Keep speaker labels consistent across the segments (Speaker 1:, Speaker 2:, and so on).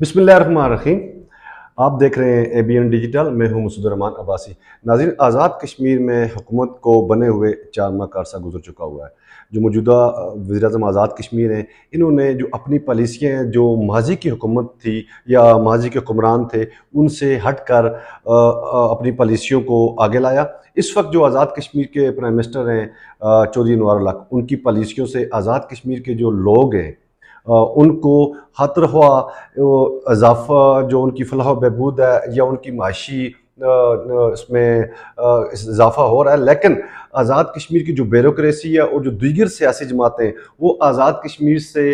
Speaker 1: बिस्मिल्लाहिर्रहमानिर्रहीम। आप देख रहे हैं ABN डिजिटल। मैं हूं मसूद रहमान अब्बासी। नाज़रीन, आज़ाद कश्मीर में हुकूमत को बने हुए 4 माह का अरसा गुजर चुका हुआ है। जो मौजूदा वज़ीर-ए-आज़म आज़ाद कश्मीर हैं, इन्होंने जो अपनी पॉलिसियाँ हैं, जो माजी की हुकूमत थी या माजी के हुक्मरान थे, उनसे हट कर अपनी पॉलिसियों को आगे लाया। इस वक्त जो आज़ाद कश्मीर के प्राइम मिनिस्टर हैं चौधरी अनवर हक, उनकी पॉलिसियों से आज़ाद कश्मीर के जो लोग हैं उनको हर तरफ़ा इजाफ़ा जो उनकी फलाह बहबूद है या उनकी माशी इसमें इजाफ़ा हो रहा है। लेकिन आज़ाद कश्मीर की जो ब्यूरोक्रेसी है और जो दीगर सियासी जमातें, वो आज़ाद कश्मीर से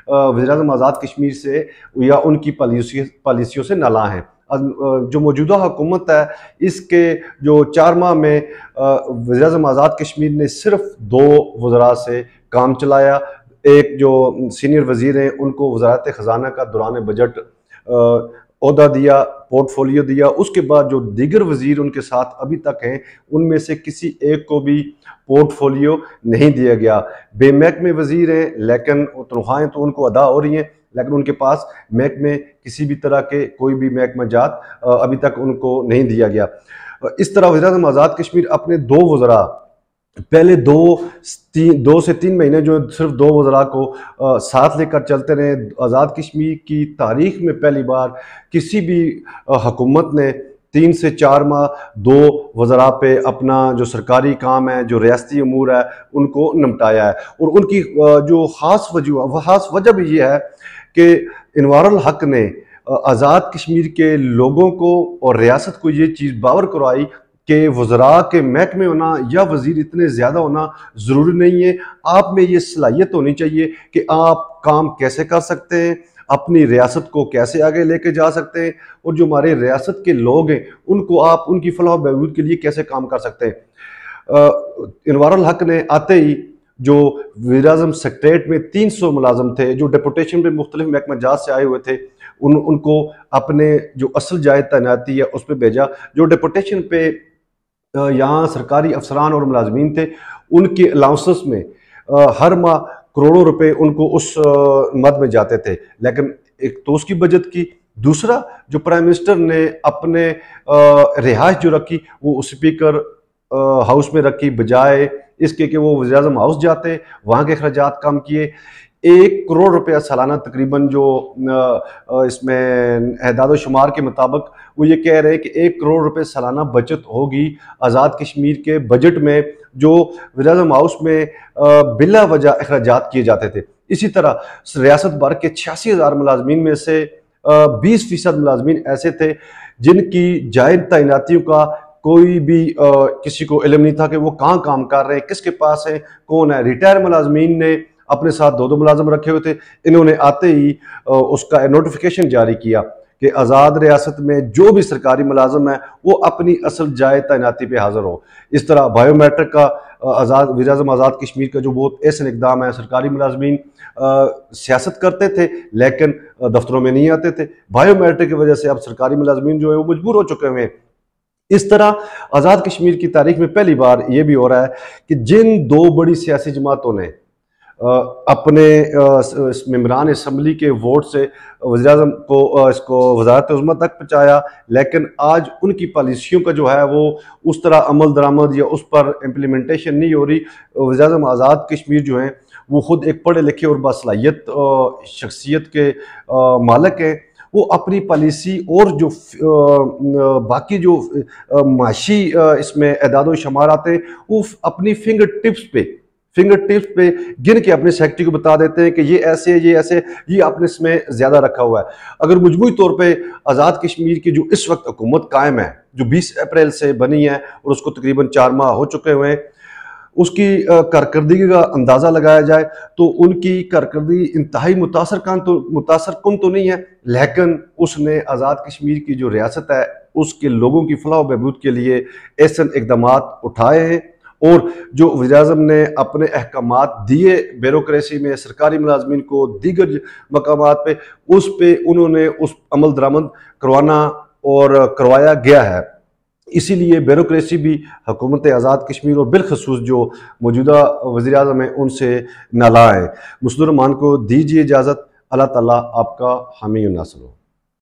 Speaker 1: वज़ीर-ए-आज़म आज़ाद कश्मीर से या उनकी पॉलिसियों से नाला हैं। जो मौजूदा हुकूमत है, इसके जो 4 माह में वज़ीर-ए-आज़म आज़ाद कश्मीर ने सिर्फ 2 वज़रा से काम चलाया। एक जो सीनियर वज़ीर हैं, उनको वज़ारत ख़जाना का दौरान बजट ओहदा दिया, पोर्टफोलियो दिया। उसके बाद जो दीगर वज़ीर उनके साथ अभी तक हैं, उनमें से किसी एक को भी पोर्टफोलियो नहीं दिया गया। बेमहकमे वज़ीर हैं, लेकिन तनख्वाहें तो उनको अदा हो रही हैं, लेकिन उनके पास महकमे किसी भी तरह के कोई भी महकमा जात अभी तक उनको नहीं दिया गया। इस तरह वज़ीर-ए-आज़म आज़ाद कश्मीर अपने 2 वज़रा पहले 2 से 3 महीने जो सिर्फ 2 वज़रा को साथ लेकर चलते रहे। आज़ाद कश्मीर की तारीख में पहली बार किसी भी हुकूमत ने 3 से 4 माह 2 वज़रा पे अपना जो सरकारी काम है, जो रियासती अमूर है, उनको निपटाया है। और उनकी जो ख़ास वजह भी ये है कि अनवर हक ने आज़ाद कश्मीर के लोगों को और रियासत को ये चीज़ बावर करवाई कि वज़रा के महकमे होना या वज़ीर इतने ज़्यादा होना ज़रूरी नहीं है। आप में ये सलाहियत होनी चाहिए कि आप काम कैसे कर सकते हैं, अपनी रियासत को कैसे आगे लेके जा सकते हैं, और जो हमारे रियासत के लोग हैं उनको आप उनकी फलाह बहबूद के लिए कैसे काम कर सकते हैं। अनवर हक ने आते ही जो वज़ीर-ए-आज़म सेक्रेटरीट में 300 मुलाजम थे, जो डेपुटेशन पे मुख्तलिफ महकमा जात से आए हुए थे, उनको अपने जो असल जाए तैनाती है उस पर भेजा। जो डेपुटेशन पे यहाँ सरकारी अफसरान और मुलाजमीन थे, उनके अलाउंसेस में हर माह करोड़ों रुपए उनको उस मद में जाते थे। लेकिन एक तो उसकी बचत की, दूसरा जो प्राइम मिनिस्टर ने अपने रिहाइश जो रखी वो स्पीकर हाउस में रखी, बजाय इसके कि वो वज़ीर-ए-आज़म हाउस जाते, वहाँ के अखराजात कम किए। 1 करोड़ रुपया सालाना तकरीबन जो इसमें एदाद शुमार के मुताबिक वो ये कह रहे हैं कि 1 करोड़ रुपए सालाना बचत होगी आज़ाद कश्मीर के बजट में, जो वज़ीर-ए-आज़म हाउस में बिला वजह अखराजात किए जाते थे। इसी तरह रियासत भर के 86,000 मुलाजमीन में से 20% मुलाजमीन ऐसे थे जिनकी जायद तैनातियों का कोई भी किसी को इल्म नहीं था कि वो कहाँ काम कर रहे हैं, किसके पास है, कौन है। रिटायर मुलाजमीन ने अपने साथ 2-2 मुलाजम रखे हुए थे। इन्होंने आते ही उसका नोटिफिकेशन जारी किया कि आज़ाद रियासत में जो भी सरकारी मुलाजम है वो अपनी असल जाए तैनाती पे हाजिर हो। इस तरह बायोमेट्रिक का वज़ीर-ए-आज़म आज़ाद कश्मीर का जो बहुत ऐसा इक़दाम है, सरकारी मुलाजमीन सियासत करते थे लेकिन दफ्तरों में नहीं आते थे। बायोमेट्रिक की वजह से अब सरकारी मुलाजमीन जो है वो मजबूर हो चुके हुए हैं। इस तरह आज़ाद कश्मीर की तारीख में पहली बार ये भी हो रहा है कि जिन 2 बड़ी सियासी जमातों ने अपने मेंबरान असम्बली के वोट से वज़ीर-ए-आज़म को इसको वज़ारत उज़्मा तक पहुँचाया, लेकिन आज उनकी पॉलिसियों का जो है वो उस तरह अमल दरामद या उस पर इम्प्लीमेंटेशन नहीं हो रही। वज़ीर-ए-आज़म आज़ाद कश्मीर जो हैं वो ख़ुद एक पढ़े लिखे और बासलाहियत शख्सियत के मालिक हैं। वो अपनी पॉलिसी और जो बाकी जो माशी इसमें एदाद शुमार आते हैं, वो अपनी फिंगर टिप्स पे गिन के अपने सेक्रेटरी को बता देते हैं कि ये ऐसे, ये आपने इसमें ज़्यादा रखा हुआ है। अगर मजमूई तौर पे आज़ाद कश्मीर की जो इस वक्त हुकूमत कायम है, जो 20 अप्रैल से बनी है और उसको तकरीबन 4 माह हो चुके हुए हैं, उसकी कारकर्दगी का अंदाज़ा लगाया जाए तो उनकी कारकर्दगी इंतहाई मुतासरकुन तो नहीं है, लेकिन उसने आज़ाद कश्मीर की जो रियासत है उसके लोगों की फलाह बहबूद के लिए ऐसे इक़दाम उठाए हैं। और जो वज़ीर-ए-आज़म ने अपने अहकामात दिए ब्यूरोक्रेसी में, सरकारी मुलाजमीन को, दीगर मकामात पे, उस पे उन्होंने उस अमल दरामद करवाना और करवाया गया है। इसीलिए ब्यूरोक्रेसी भी हुकूमत आज़ाद कश्मीर और बिलखसूस जो मौजूदा वज़ीर-ए-आज़म हैं उनसे नाला है। मसूद रहमान को दीजिए इजाज़त। अल्लाह ताला आपका हामी और नासिर हो।